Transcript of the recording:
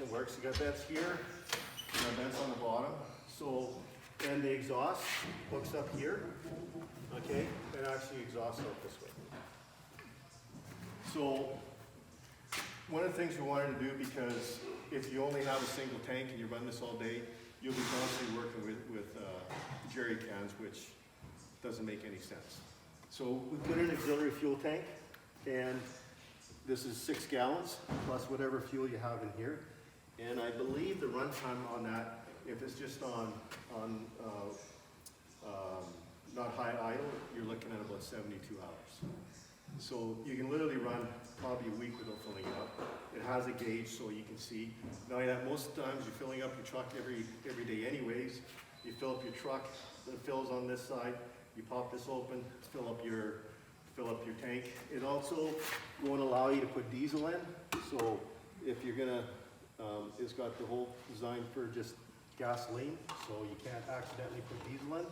system works. You got vents here, you got vents on the bottom. So, and the exhaust hooks up here, okay, and actually exhausts out this way. So, one of the things we wanted to do, because if you only have a single tank and you run this all day, you'll be constantly working with jerry cans, which doesn't make any sense. So we put in an auxiliary fuel tank, and this is 6 gallons plus whatever fuel you have in here. And I believe the runtime on that, if it's just on not high idle, you're looking at about 72 hours. So you can literally run probably a week without filling it up. It has a gauge so you can see. Now that most times you're filling up your truck every day anyways. You fill up your truck, it fills on this side. You pop this open, fill up your tank. It also won't allow you to put diesel in. So if you're gonna, it's got the whole design for just gasoline, so you can't accidentally put diesel in.